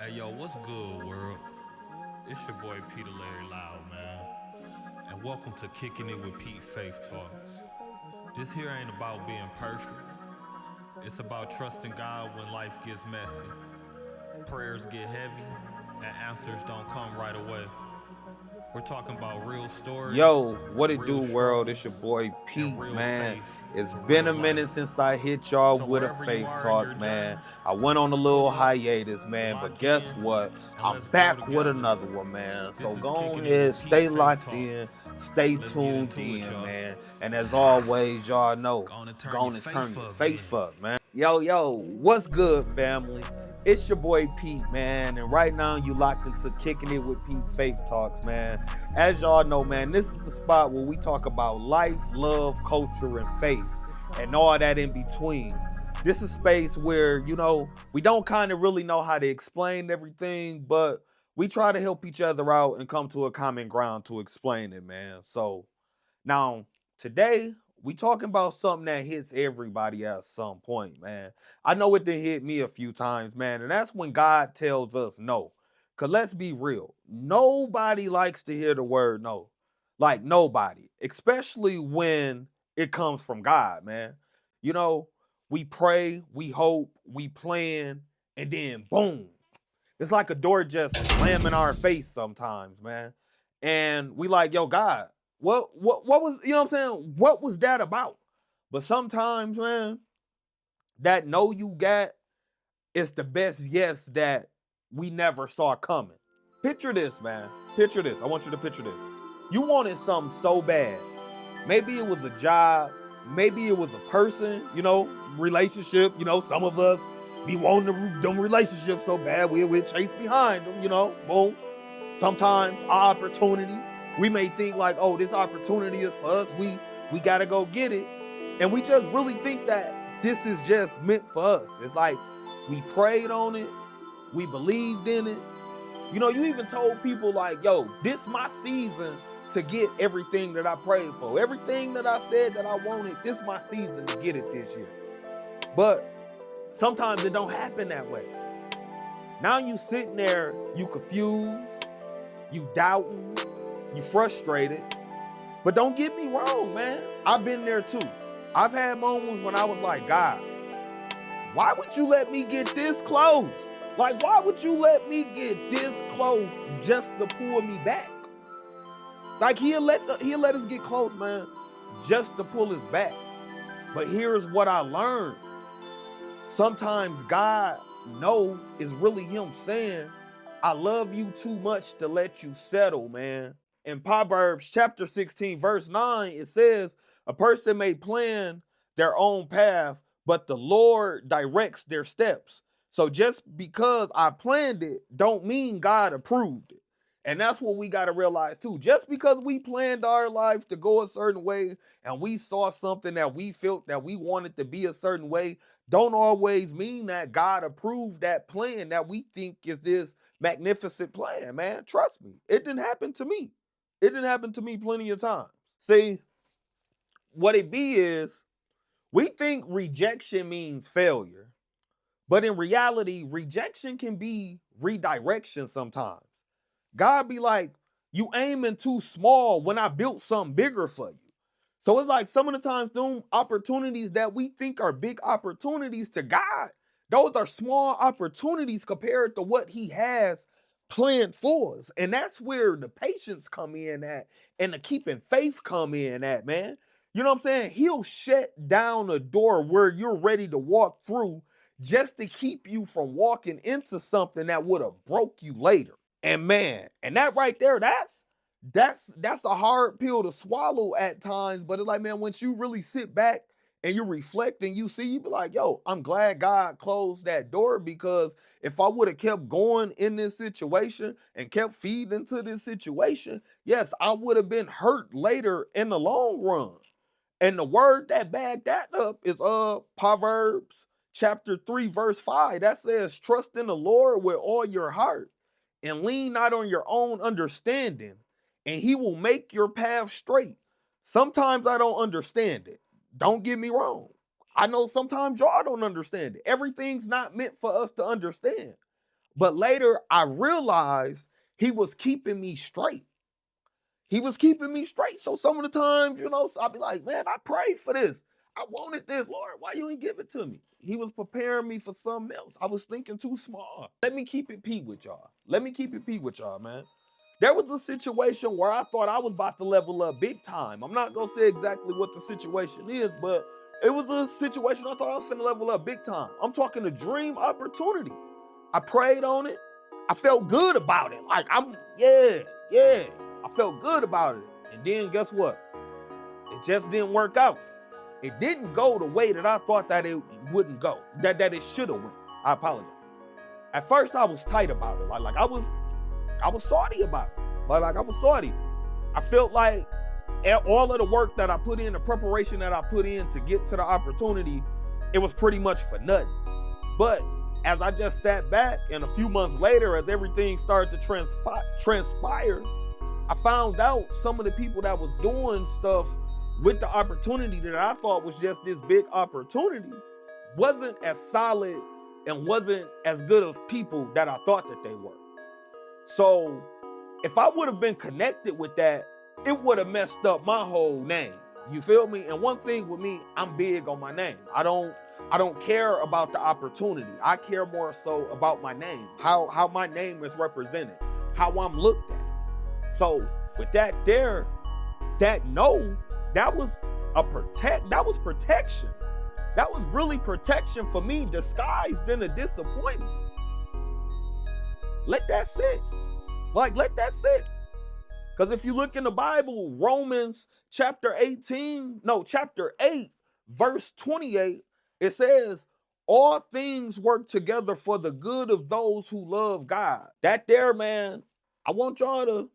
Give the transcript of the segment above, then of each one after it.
Hey yo, what's good, world? It's your boy Peter Larry Loud, man. And welcome to Kicking It with Pete Faith Talks. This here ain't about being perfect. It's about trusting God when life gets messy. Prayers get heavy and answers don't come right away. We're talking about real stories, Yo, what it do, real world? struggles, It's your boy and Pete, real man. faith It's for been real a life. minute since I hit y'all So with a wherever you faith are in your talk, journey, man. I went on a little pull up, hiatus, man, but lock guess in, what? and I'm let's grow back with together. another one, man. This So is go Kicking It ahead, with Pete stay Faith locked in, Talks. stay Let's get tuned into it, in, y'all. man. And as always, y'all know, Gonna turn go your on and turn faith your up, man. faith up, man. Yo, what's good, family? It's your boy Pete, man, and right now you locked into Kicking It with Pete Faith Talks, man. As y'all know, man, this is the spot where we talk about life, love, culture, and faith, and all that in between. This is space where, we don't kind of really know how to explain everything, but we try to help each other out and come to a common ground to explain it, man. So now, today, we talking about something that hits everybody at some point, man. I know it did hit me a few times, man, and that's when God tells us no. Cause let's be real, nobody likes to hear the word no. Like nobody, especially when it comes from God, man. You know, we pray, we hope, we plan, and then boom. It's like a door just slamming our face sometimes, man. And we like, yo, God, what was, you know what I'm saying? What was that about? But sometimes, man, that no you got is the best yes that we never saw coming. Picture this, man. Picture this. I want you to picture this. You wanted something so bad. Maybe it was a job, maybe it was a person, relationship. Some of us be wanting them relationships so bad we'll chase behind them, boom. Sometimes our opportunity, we may think like, oh, this opportunity is for us. We gotta go get it. And we just really think that this is just meant for us. It's like we prayed on it, we believed in it. You even told people like, yo, this my season to get everything that I prayed for. Everything that I said that I wanted, this my season to get it this year. But sometimes it don't happen that way. Now you sitting there, you confused, you doubting, you frustrated. But don't get me wrong, man. I've been there too. I've had moments when I was like, God, why would you let me get this close? Like, why would you let me get this close just to pull me back? Like he'll let us get close, man, just to pull us back. But here's what I learned. Sometimes God no is really him saying, I love you too much to let you settle, man. In Proverbs chapter 16, verse 9, it says, a person may plan their own path, but the Lord directs their steps. So just because I planned it, don't mean God approved it. And that's what we got to realize too. Just because we planned our lives to go a certain way and we saw something that we felt that we wanted to be a certain way, don't always mean that God approved that plan that we think is this magnificent plan, man. Trust me, it didn't happen to me. It didn't happen to me plenty of times. See, what it be is we think rejection means failure, but in reality, rejection can be redirection sometimes. God be like, you aiming too small when I built something bigger for you. So it's like some of the times, them opportunities that we think are big opportunities to God, those are small opportunities compared to what He has planned for us. And that's where the patience come in at and the keeping faith come in at, man. You know what I'm saying? He'll shut down a door where you're ready to walk through just to keep you from walking into something that would have broke you later. And man, and that right there, that's a hard pill to swallow at times. But it's like, man, once you really sit back and you reflect and you see, you be like, yo, I'm glad God closed that door, because if I would have kept going in this situation and kept feeding into this situation, yes, I would have been hurt later in the long run. And the word that backed that up is Proverbs chapter 3, verse 5. That says, trust in the Lord with all your heart and lean not on your own understanding, and he will make your path straight. Sometimes I don't understand it. Don't get me wrong. I know sometimes y'all don't understand it. Everything's not meant for us to understand. But later I realized he was keeping me straight. He was keeping me straight. So some of the times, so I'll be like, man, I prayed for this. I wanted this, Lord. Why you ain't give it to me? He was preparing me for something else. I was thinking too small. Let me keep it P with y'all. Man. There was a situation where I thought I was about to level up big time. I'm not going to say exactly what the situation is, but it was a situation I thought I was going to level up big time. I'm talking a dream opportunity. I prayed on it. I felt good about it. Like, I felt good about it. And then guess what? It just didn't work out. It didn't go the way that I thought that it wouldn't go, that it should have went. I apologize. At first, I was tight about it. Like I was salty about it. Like I was salty. I felt like all of the work that I put in, the preparation that I put in to get to the opportunity, it was pretty much for nothing. But as I just sat back, and a few months later, as everything started to transpire, I found out some of the people that was doing stuff with the opportunity that I thought was just this big opportunity wasn't as solid and wasn't as good of people that I thought that they were. So if I would have been connected with that, it would have messed up my whole name. You feel me? And one thing with me, I'm big on my name. I don't care about the opportunity. I care more so about my name, how my name is represented, how I'm looked at. So with that there, that was protection. That was really protection for me, disguised in a disappointment. Let that sit. Let that sit. Because if you look in the Bible, Romans chapter 8, verse 28, it says, all things work together for the good of those who love God. That there, man, I want y'all to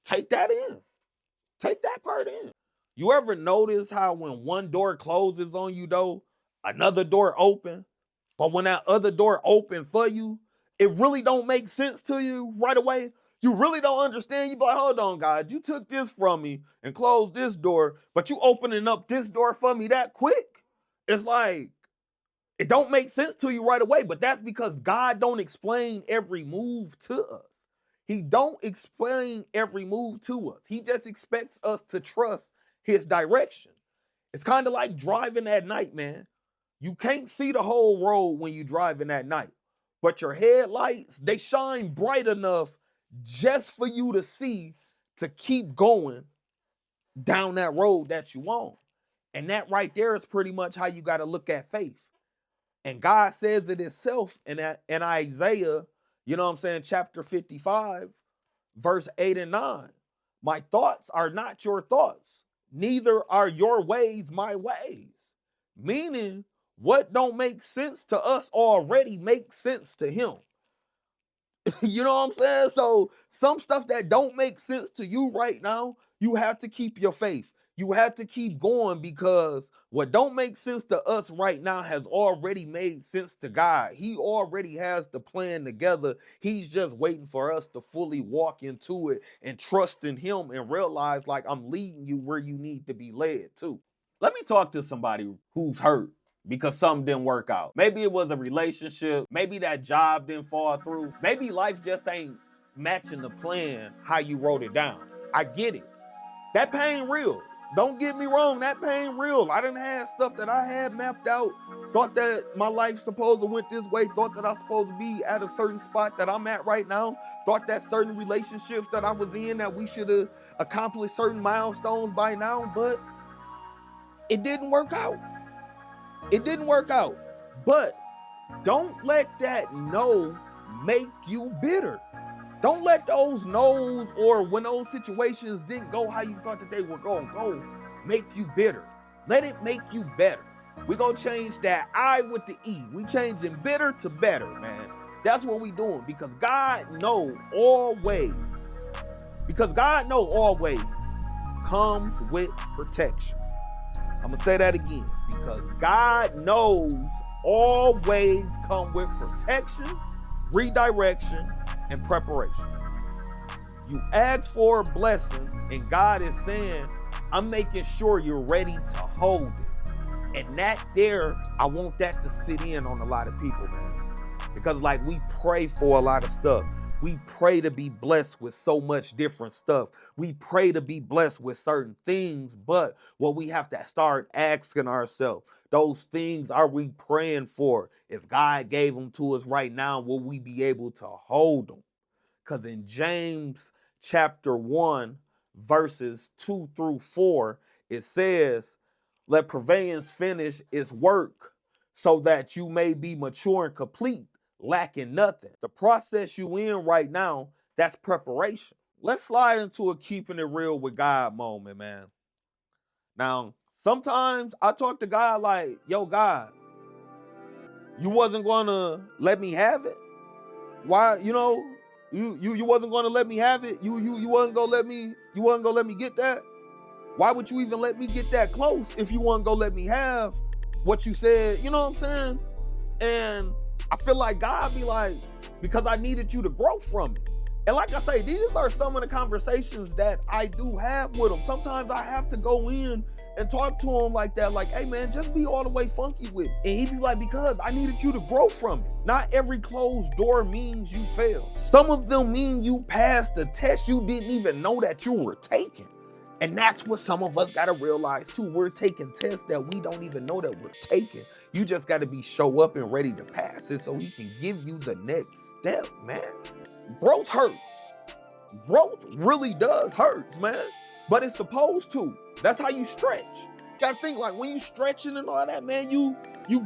take that in. Take that part in. You ever notice how when one door closes on you, though, another door open? But when that other door open for you, it really don't make sense to you right away. You really don't understand. You be like, hold on, God, you took this from me and closed this door, but you opening up this door for me that quick? It's like, it don't make sense to you right away, but that's because God don't explain every move to us. He don't explain every move to us. He just expects us to trust his direction. It's kind of like driving at night, man. You can't see the whole road when you're driving at night, but your headlights, they shine bright enough just for you to see, to keep going down that road that you want. And that right there is pretty much how you got to look at faith. And God says it himself in Isaiah, chapter 55, verse 8 and 9. My thoughts are not your thoughts, neither are your ways my ways. Meaning, what don't make sense to us already makes sense to him. You know what I'm saying? So some stuff that don't make sense to you right now, you have to keep your faith. You have to keep going, because what don't make sense to us right now has already made sense to God. He already has the plan together. He's just waiting for us to fully walk into it and trust in him and realize, like, I'm leading you where you need to be led to. Let me talk to somebody who's hurt because something didn't work out. Maybe it was a relationship. Maybe that job didn't fall through. Maybe life just ain't matching the plan how you wrote it down. I get it. That pain real. Don't get me wrong, that pain real. I done had stuff that I had mapped out, thought that my life supposed to went this way, thought that I supposed to be at a certain spot that I'm at right now, thought that certain relationships that I was in, that we should have accomplished certain milestones by now, but it didn't work out. It didn't work out. But don't let that no make you bitter. Don't let those no's, or when those situations didn't go how you thought that they were going to go, make you bitter. Let it make you better. We're going to change that I with the E. We changing bitter to better, man. That's what we doing, because God know always. Because God know always comes with protection. I'm going to say that again. Because God knows always come with protection, redirection, and preparation. You ask for a blessing, and God is saying, I'm making sure you're ready to hold it. And that there, I want that to sit in on a lot of people, man. Because like we pray for a lot of stuff. We pray to be blessed with so much different stuff. We pray to be blessed with certain things, but what we have to start asking ourselves, those things are we praying for? If God gave them to us right now, will we be able to hold them? Because in James chapter 1, verses 2 through 4, it says, let purveyance finish its work so that you may be mature and complete, lacking nothing. The process you in right now, that's preparation. Let's slide into a keeping it real with God moment, man. Now, sometimes I talk to God like, yo, God, you wasn't gonna let me have it? Why, you wasn't gonna let me have it? You wasn't gonna let me get that? Why would you even let me get that close if you wasn't gonna let me have what you said? You know what I'm saying? And I feel like God be like, because I needed you to grow from it. And like I say, these are some of the conversations that I do have with him. Sometimes I have to go in and talk to him like that, like, hey man, just be all the way funky with it. And he be like, because I needed you to grow from it. Not every closed door means you failed. Some of them mean you passed the test you didn't even know that you were taking. And that's what some of us got to realize too. We're taking tests that we don't even know that we're taking. You just got to be show up and ready to pass it so he can give you the next step, man. Growth hurts. Growth really does hurt, man. But it's supposed to. That's how you stretch. You gotta think like when you stretching and all that, man, you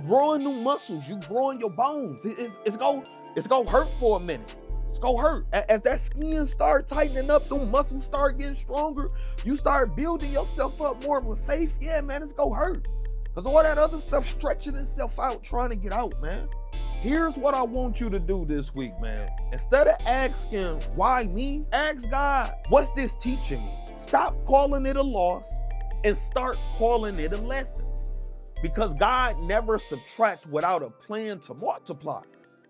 growing new muscles, you growing your bones. It's gonna hurt for a minute. It's gonna hurt. As that skin start tightening up, the muscles start getting stronger, you start building yourself up more with faith. Yeah, man, it's gonna hurt. Because all that other stuff stretching itself out, trying to get out, man. Here's what I want you to do this week, man. Instead of asking, why me? Ask God, what's this teaching me? Stop calling it a loss and start calling it a lesson. Because God never subtracts without a plan to multiply.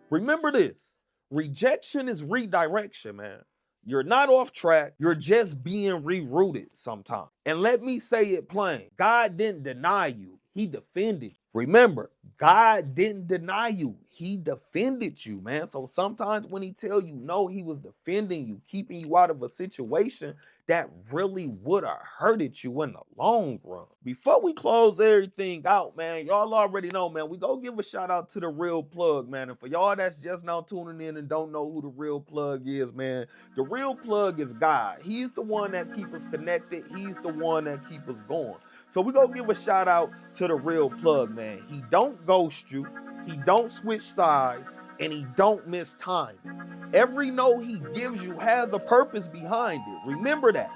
Remember this, rejection is redirection, man. You're not off track, you're just being rerouted sometimes. And let me say it plain, God didn't deny you, he defended you. Remember, God didn't deny you, he defended you, man. So sometimes when he tell you no, he was defending you, keeping you out of a situation that really would have hurted you in the long run. Before we close everything out, man, y'all already know, man, we go give a shout out to the real plug, man. And for y'all that's just now tuning in and don't know who the real plug is, man, the real plug is God. He's the one that keeps us connected. He's the one that keeps us going. So we go give a shout out to the real plug, man. He don't ghost you. He don't switch sides. And he don't miss time. Every no he gives you has a purpose behind it. Remember that,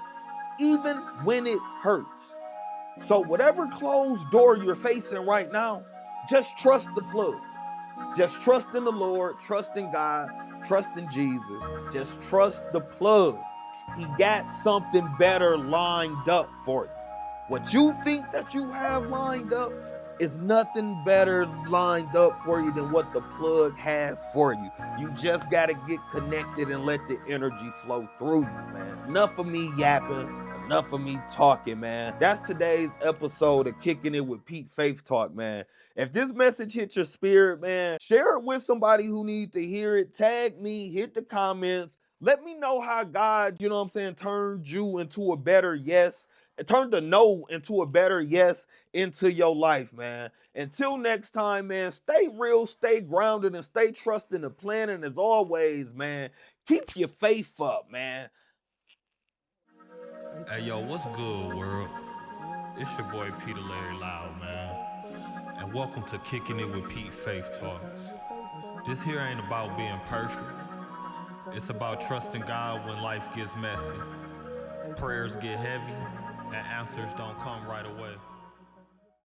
even when it hurts. So whatever closed door you're facing right now, just trust the plug. Just trust in the Lord, trust in God, trust in Jesus. Just trust the plug. He got something better lined up for you. What you think that you have lined up is nothing better lined up for you than what the plug has for you. You just got to get connected and let the energy flow through you, man. Enough of me yapping, enough of me talking, man. That's today's episode of Kicking It with Pete Faith Talk, man. If this message hit your spirit, man, share it with somebody who needs to hear it. Tag me, hit the comments. Let me know how God, you know what I'm saying, turned you into a better yes. It turned a no into a better yes into your life, man. Until next time, man, stay real, stay grounded, and stay trusting the plan. And as always, man, keep your faith up, man. Hey, yo, what's good, world? It's your boy Peter Larry Loud, man. And welcome to Kicking It with Pete Faith Talks. This here ain't about being perfect. It's about trusting God when life gets messy. Prayers get heavy and answers don't come right away.